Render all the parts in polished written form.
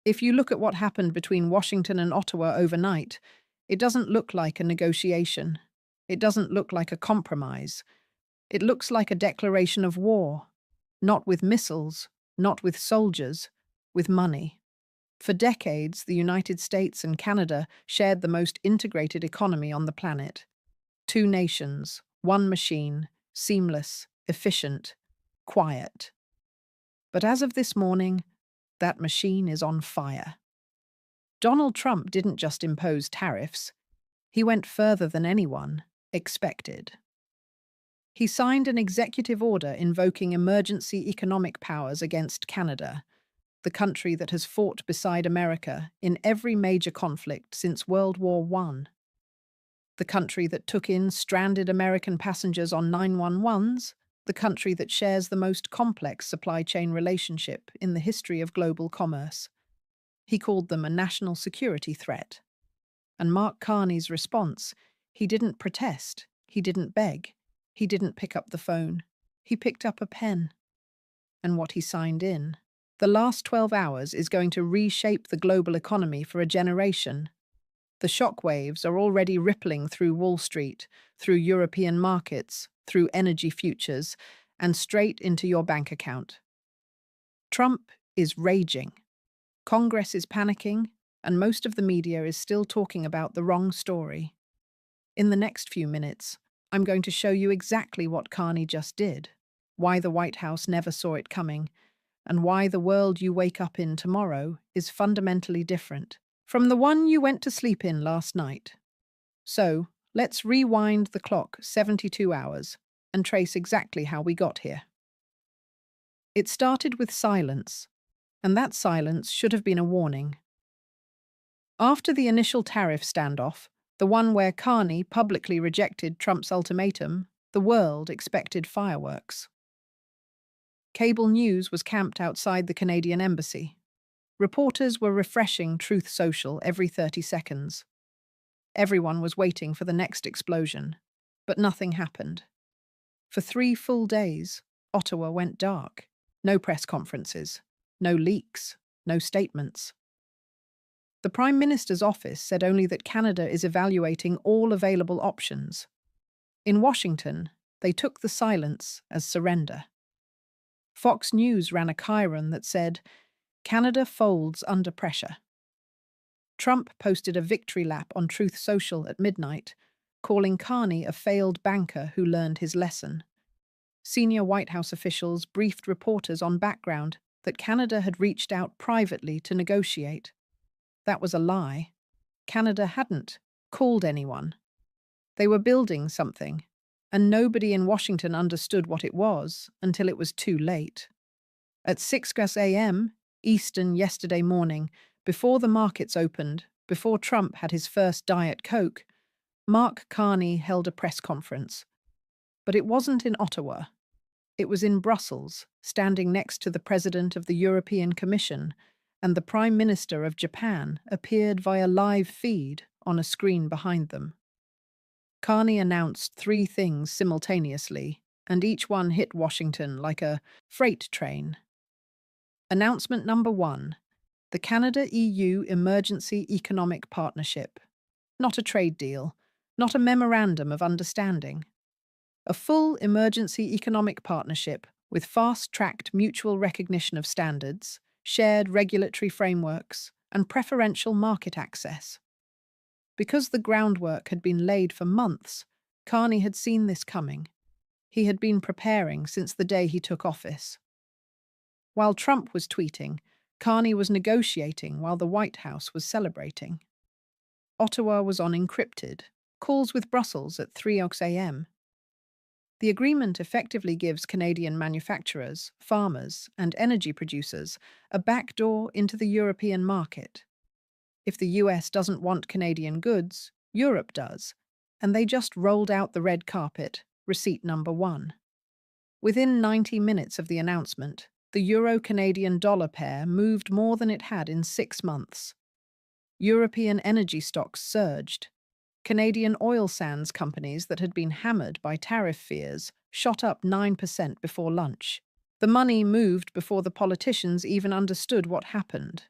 If you look at what happened between Washington and Ottawa overnight, it doesn't look like a negotiation. It doesn't look like a compromise. It looks like a declaration of war. Not with missiles, not with soldiers, with money. For decades, the United States and Canada shared the most integrated economy on the planet. Two nations, one machine, seamless, efficient, quiet. But as of this morning, that machine is on fire. Donald Trump didn't just impose tariffs, he went further than anyone expected. He signed an executive order invoking emergency economic powers against Canada, the country that has fought beside America in every major conflict since World War I. The country that took in stranded American passengers on 911s, the country that shares the most complex supply chain relationship in the history of global commerce. He called them a national security threat. And Mark Carney's response, he didn't protest, he didn't beg, he didn't pick up the phone. He picked up a pen. And what he signed in. The last 12 hours is going to reshape the global economy for a generation. The shockwaves are already rippling through Wall Street, through European markets, through energy futures, and straight into your bank account. Trump is raging. Congress is panicking, and most of the media is still talking about the wrong story. In the next few minutes, I'm going to show you exactly what Carney just did, why the White House never saw it coming, and why the world you wake up in tomorrow is fundamentally different from the one you went to sleep in last night. So, let's rewind the clock 72 hours and trace exactly how we got here. It started with silence, and that silence should have been a warning. After the initial tariff standoff, the one where Carney publicly rejected Trump's ultimatum, the world expected fireworks. Cable news was camped outside the Canadian embassy. Reporters were refreshing Truth Social every 30 seconds. Everyone was waiting for the next explosion, but nothing happened. For 3 full days, Ottawa went dark. No press conferences, no leaks, no statements. The Prime Minister's office said only that Canada is evaluating all available options. In Washington, they took the silence as surrender. Fox News ran a chyron that said, "Canada folds under pressure." Trump posted a victory lap on Truth Social at midnight, calling Carney a failed banker who learned his lesson. Senior White House officials briefed reporters on background that Canada had reached out privately to negotiate. That was a lie. Canada hadn't called anyone. They were building something, and nobody in Washington understood what it was until it was too late. At 6 a.m. Eastern yesterday morning, before the markets opened, before Trump had his first Diet Coke, Mark Carney held a press conference. But it wasn't in Ottawa. It was in Brussels, standing next to the President of the European Commission, and the Prime Minister of Japan appeared via live feed on a screen behind them. Carney announced 3 things simultaneously, and each one hit Washington like a freight train. Announcement number 1, the Canada-EU Emergency Economic Partnership. Not a trade deal, not a memorandum of understanding. A full emergency economic partnership with fast-tracked mutual recognition of standards, shared regulatory frameworks, and preferential market access. Because the groundwork had been laid for months, Carney had seen this coming. He had been preparing since the day he took office. While Trump was tweeting, Carney was negotiating while the White House was celebrating. Ottawa was on encrypted, calls with Brussels at 3 a.m. The agreement effectively gives Canadian manufacturers, farmers, and energy producers a backdoor into the European market. If the US doesn't want Canadian goods, Europe does, and they just rolled out the red carpet, receipt number 1. Within 90 minutes of the announcement, the euro-Canadian dollar pair moved more than it had in 6 months. European energy stocks surged. Canadian oil sands companies that had been hammered by tariff fears shot up 9% before lunch. The money moved before the politicians even understood what happened.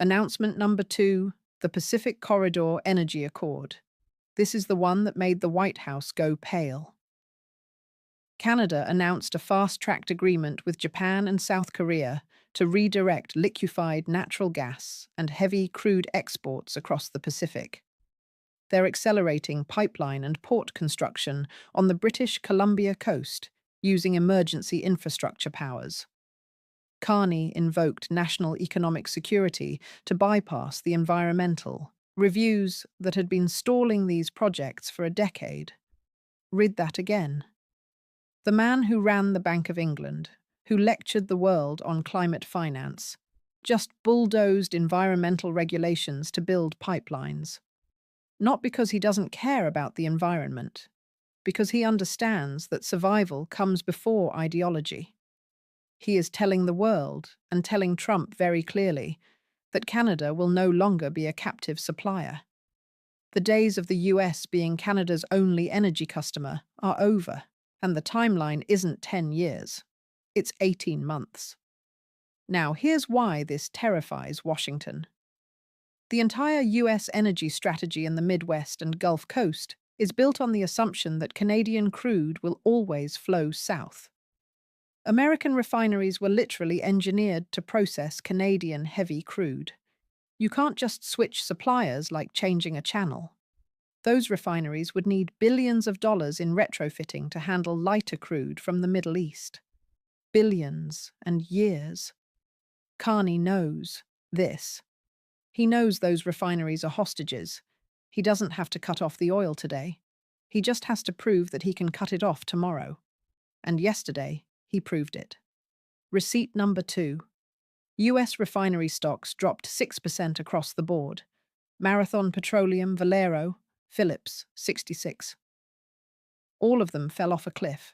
Announcement number 2, the Pacific Corridor Energy Accord. This is the one that made the White House go pale. Canada announced a fast-tracked agreement with Japan and South Korea to redirect liquefied natural gas and heavy crude exports across the Pacific. They're accelerating pipeline and port construction on the British Columbia coast using emergency infrastructure powers. Carney invoked national economic security to bypass the environmental reviews that had been stalling these projects for a decade. Read that again. The man who ran the Bank of England, who lectured the world on climate finance, just bulldozed environmental regulations to build pipelines. Not because he doesn't care about the environment, because he understands that survival comes before ideology. He is telling the world, and telling Trump very clearly, that Canada will no longer be a captive supplier. The days of the US being Canada's only energy customer are over, and the timeline isn't 10 years. It's 18 months. Now, here's why this terrifies Washington. The entire US energy strategy in the Midwest and Gulf Coast is built on the assumption that Canadian crude will always flow south. American refineries were literally engineered to process Canadian heavy crude. You can't just switch suppliers like changing a channel. Those refineries would need billions of dollars in retrofitting to handle lighter crude from the Middle East. Billions and years. Carney knows this. He knows those refineries are hostages. He doesn't have to cut off the oil today. He just has to prove that he can cut it off tomorrow. And yesterday, he proved it. Receipt number 2. US refinery stocks dropped 6% across the board. Marathon Petroleum, Valero, Phillips, 66. All of them fell off a cliff.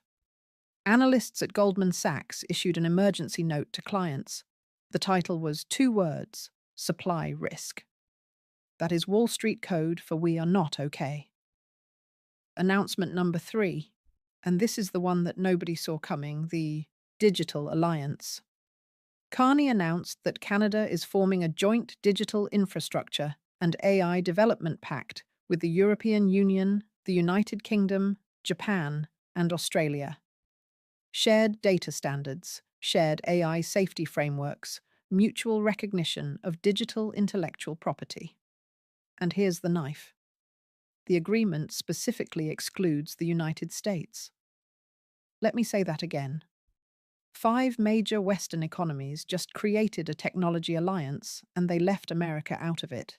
Analysts at Goldman Sachs issued an emergency note to clients. The title was 2 words, supply risk. That is Wall Street code for we are not okay. Announcement number 3. And this is the one that nobody saw coming, the Digital Alliance. Carney announced that Canada is forming a joint digital infrastructure and AI development pact with the European Union, the United Kingdom, Japan, and Australia. Shared data standards, shared AI safety frameworks, mutual recognition of digital intellectual property. And here's the knife. The agreement specifically excludes the United States. Let me say that again. 5 major Western economies just created a technology alliance and they left America out of it.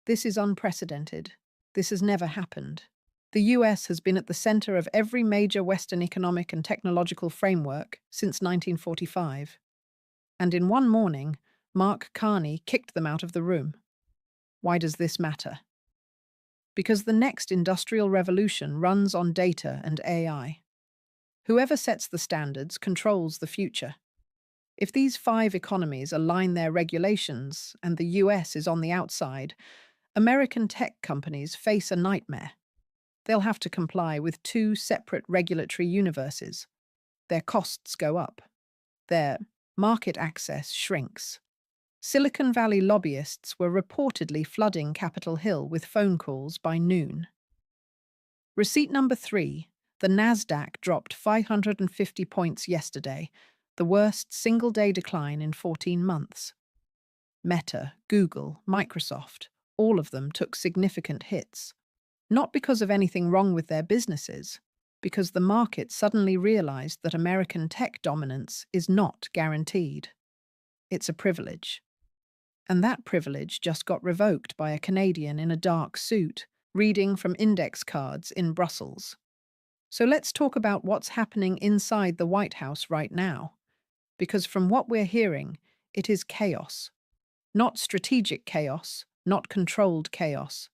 This is unprecedented. This has never happened. The US has been at the center of every major Western economic and technological framework since 1945. And in one morning, Mark Carney kicked them out of the room. Why does this matter? Because the next industrial revolution runs on data and AI. Whoever sets the standards controls the future. If these 5 economies align their regulations and the US is on the outside, American tech companies face a nightmare. They'll have to comply with 2 separate regulatory universes. Their costs go up. Their market access shrinks. Silicon Valley lobbyists were reportedly flooding Capitol Hill with phone calls by noon. Receipt number 3. The Nasdaq dropped 550 points yesterday, the worst single-day decline in 14 months. Meta, Google, Microsoft, all of them took significant hits. Not because of anything wrong with their businesses, because the market suddenly realized that American tech dominance is not guaranteed. It's a privilege. And that privilege just got revoked by a Canadian in a dark suit, reading from index cards in Brussels. So let's talk about what's happening inside the White House right now. Because from what we're hearing, it is chaos. Not strategic chaos, not controlled chaos.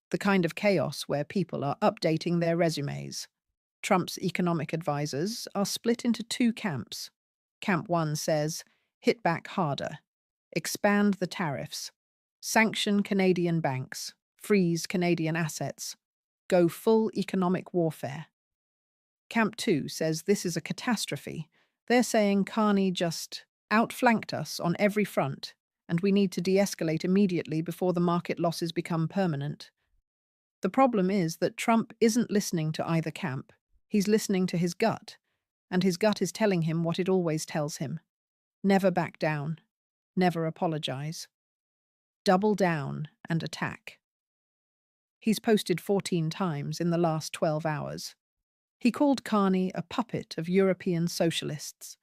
The kind of chaos where people are updating their resumes. Trump's economic advisors are split into 2 camps. Camp 1 says, hit back harder, expand the tariffs, sanction Canadian banks, freeze Canadian assets, go full economic warfare. Camp 2 says this is a catastrophe. They're saying Carney just outflanked us on every front. and we need to de-escalate immediately before the market losses become permanent. The problem is that Trump isn't listening to either camp. He's listening to his gut, and his gut is telling him what it always tells him. Never back down. Never apologize. Double down and attack. He's posted 14 times in the last 12 hours. He called Carney a puppet of European socialists.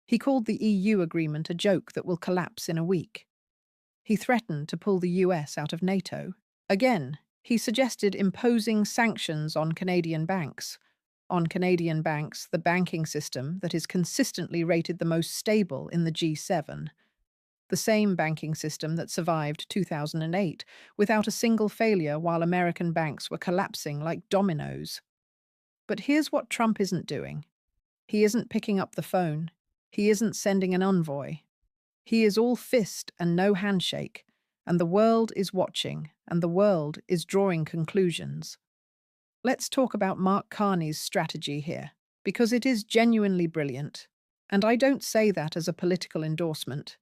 He called the EU agreement a joke that will collapse in a week. He threatened to pull the US out of NATO. Again, he suggested imposing sanctions on Canadian banks. On Canadian banks, the banking system that is consistently rated the most stable in the G7. The same banking system that survived 2008 without a single failure while American banks were collapsing like dominoes. But here's what Trump isn't doing. He isn't picking up the phone. He isn't sending an envoy. He is all fist and no handshake, and the world is watching, and the world is drawing conclusions. Let's talk about Mark Carney's strategy here, because it is genuinely brilliant, and I don't say that as a political endorsement.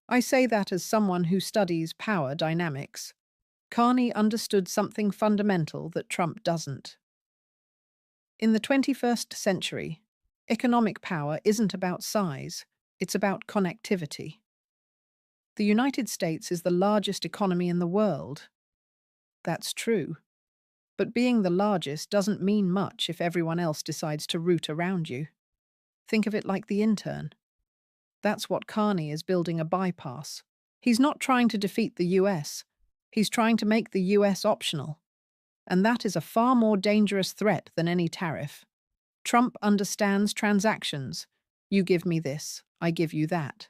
I say that as someone who studies power dynamics. Carney understood something fundamental that Trump doesn't. In the 21st century, economic power isn't about size, it's about connectivity. The United States is the largest economy in the world. That's true. But being the largest doesn't mean much if everyone else decides to root around you. Think of it like the intern. That's what Carney is building a bypass. He's not trying to defeat the US. He's trying to make the US optional. And that is a far more dangerous threat than any tariff. Trump understands transactions. You give me this, I give you that.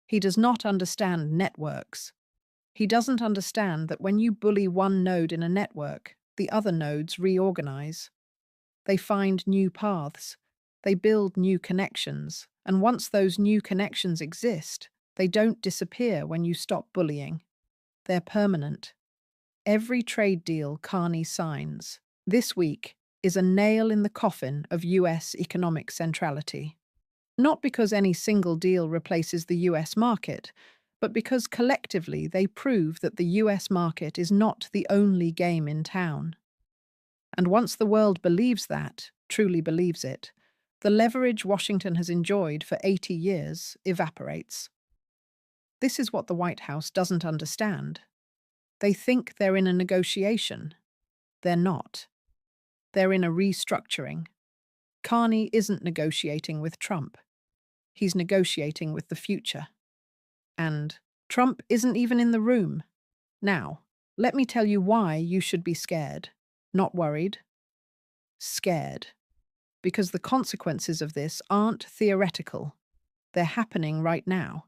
He does not understand networks. He doesn't understand that when you bully one node in a network, the other nodes reorganize. They find new paths. They build new connections. And once those new connections exist, they don't disappear when you stop bullying. They're permanent. Every trade deal Carney signs this week is a nail in the coffin of US economic centrality. Not because any single deal replaces the US market, but because collectively they prove that the US market is not the only game in town. And once the world believes that, truly believes it, the leverage Washington has enjoyed for 80 years evaporates. This is what the White House doesn't understand. They think they're in a negotiation. They're not. They're in a restructuring. Carney isn't negotiating with Trump. He's negotiating with the future. And Trump isn't even in the room. Now, let me tell you why you should be scared. Not worried. Scared. Because the consequences of this aren't theoretical. They're happening right now.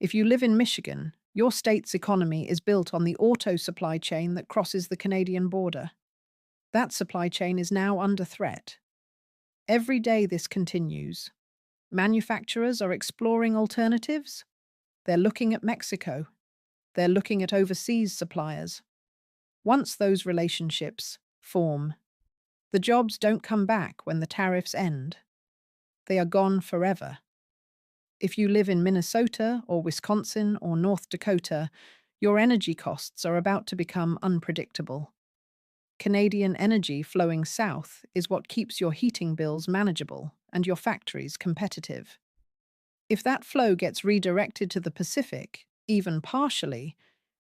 If you live in Michigan, your state's economy is built on the auto supply chain that crosses the Canadian border. That supply chain is now under threat. Every day this continues. Manufacturers are exploring alternatives. They're looking at Mexico. They're looking at overseas suppliers. Once those relationships form, the jobs don't come back when the tariffs end. They are gone forever. If you live in Minnesota or Wisconsin or North Dakota, your energy costs are about to become unpredictable. Canadian energy flowing south is what keeps your heating bills manageable and your factories competitive. If that flow gets redirected to the Pacific, even partially,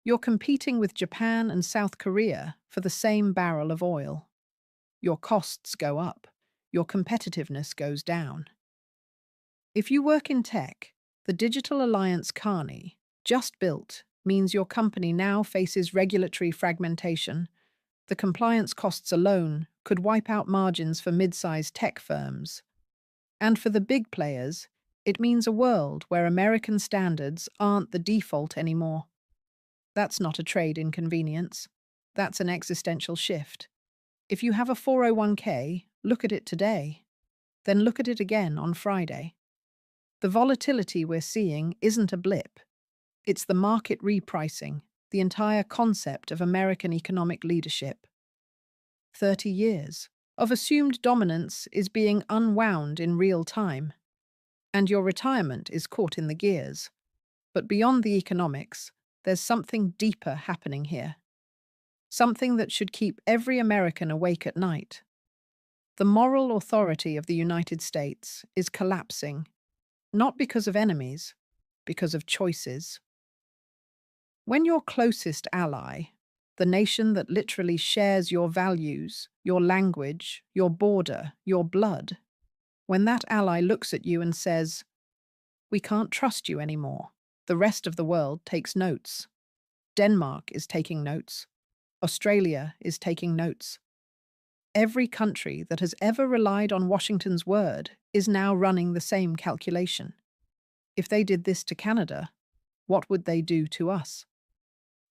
you're competing with Japan and South Korea for the same barrel of oil. Your costs go up. Your competitiveness goes down. If you work in tech, the Digital Alliance Carney, just built, means your company now faces regulatory fragmentation. The compliance costs alone could wipe out margins for mid-sized tech firms. And for the big players, it means a world where American standards aren't the default anymore. That's not a trade inconvenience. That's an existential shift. If you have a 401k, look at it today. Then look at it again on Friday. The volatility we're seeing isn't a blip. It's the market repricing, the entire concept of American economic leadership. 30 years of assumed dominance is being unwound in real time. And your retirement is caught in the gears. But beyond the economics, there's something deeper happening here. Something that should keep every American awake at night. The moral authority of the United States is collapsing, not because of enemies, because of choices. When your closest ally, the nation that literally shares your values, your language, your border, your blood, when that ally looks at you and says, "We can't trust you anymore," the rest of the world takes notes. Denmark is taking notes. Australia is taking notes. Every country that has ever relied on Washington's word is now running the same calculation. If they did this to Canada, what would they do to us?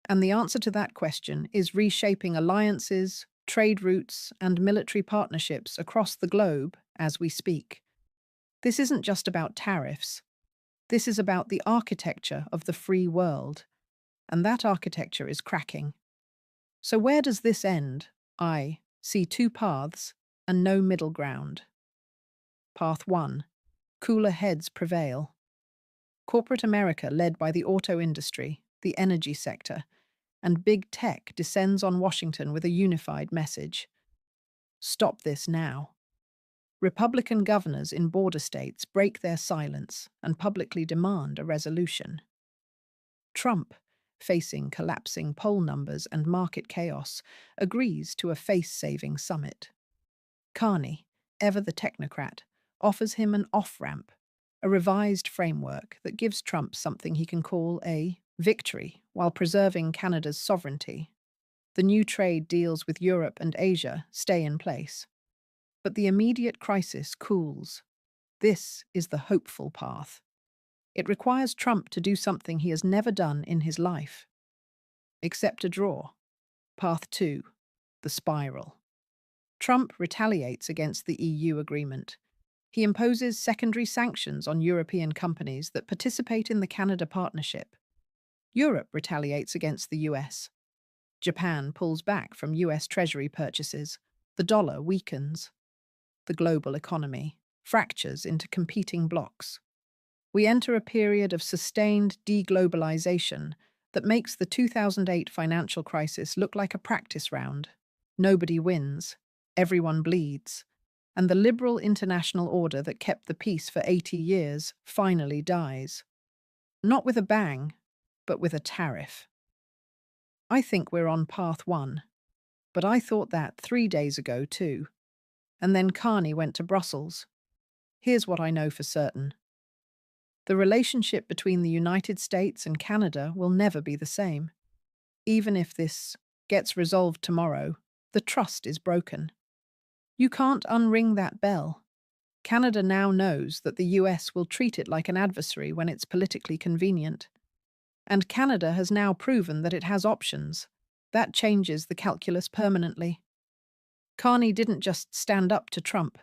And the answer to that question is reshaping alliances, trade routes, and military partnerships across the globe as we speak. This isn't just about tariffs. This is about the architecture of the free world. And that architecture is cracking. So where does this end? I see two paths and no middle ground. Path 1. Cooler heads prevail. Corporate America, led by the auto industry, the energy sector, and big tech, descends on Washington with a unified message. Stop this now. Republican governors in border states break their silence and publicly demand a resolution. Trump, facing collapsing poll numbers and market chaos, agrees to a face-saving summit. Carney, ever the technocrat, offers him an off-ramp, a revised framework that gives Trump something he can call a victory while preserving Canada's sovereignty. The new trade deals with Europe and Asia stay in place. But the immediate crisis cools. This is the hopeful path. It requires Trump to do something he has never done in his life. Accept a draw. Path 2. The spiral. Trump retaliates against the EU agreement. He imposes secondary sanctions on European companies that participate in the Canada partnership. Europe retaliates against the US. Japan pulls back from US Treasury purchases. The dollar weakens. The global economy fractures into competing blocs. We enter a period of sustained deglobalization that makes the 2008 financial crisis look like a practice round. Nobody wins, everyone bleeds, and the liberal international order that kept the peace for 80 years finally dies. Not with a bang, but with a tariff. I think we're on path 1, but I thought that 3 days ago too. And then Carney went to Brussels. Here's what I know for certain. The relationship between the United States and Canada will never be the same. Even if this gets resolved tomorrow, the trust is broken. You can't unring that bell. Canada now knows that the US will treat it like an adversary when it's politically convenient. And Canada has now proven that it has options. That changes the calculus permanently. Carney didn't just stand up to Trump.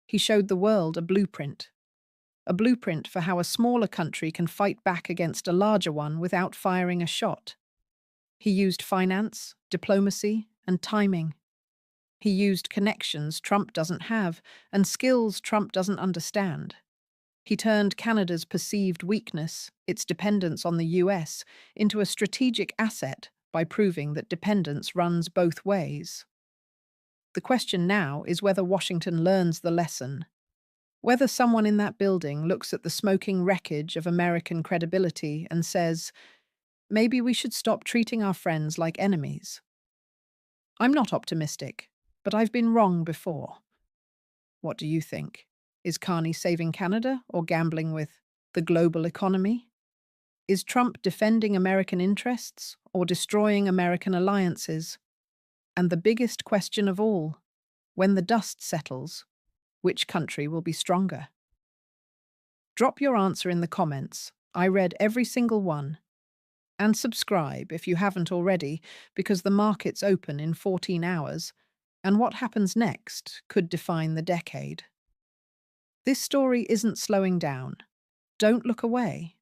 He showed the world a blueprint for how a smaller country can fight back against a larger one without firing a shot. He used finance, diplomacy, and timing. He used connections Trump doesn't have and skills Trump doesn't understand. He turned Canada's perceived weakness, its dependence on the US, into a strategic asset by proving that dependence runs both ways. The question now is whether Washington learns the lesson. Whether someone in that building looks at the smoking wreckage of American credibility and says, maybe we should stop treating our friends like enemies. I'm not optimistic, but I've been wrong before. What do you think? Is Carney saving Canada or gambling with the global economy? Is Trump defending American interests or destroying American alliances? And the biggest question of all, when the dust settles, which country will be stronger? Drop your answer in the comments. I read every single one. And subscribe if you haven't already, because the markets open in 14 hours, and what happens next could define the decade. This story isn't slowing down. Don't look away.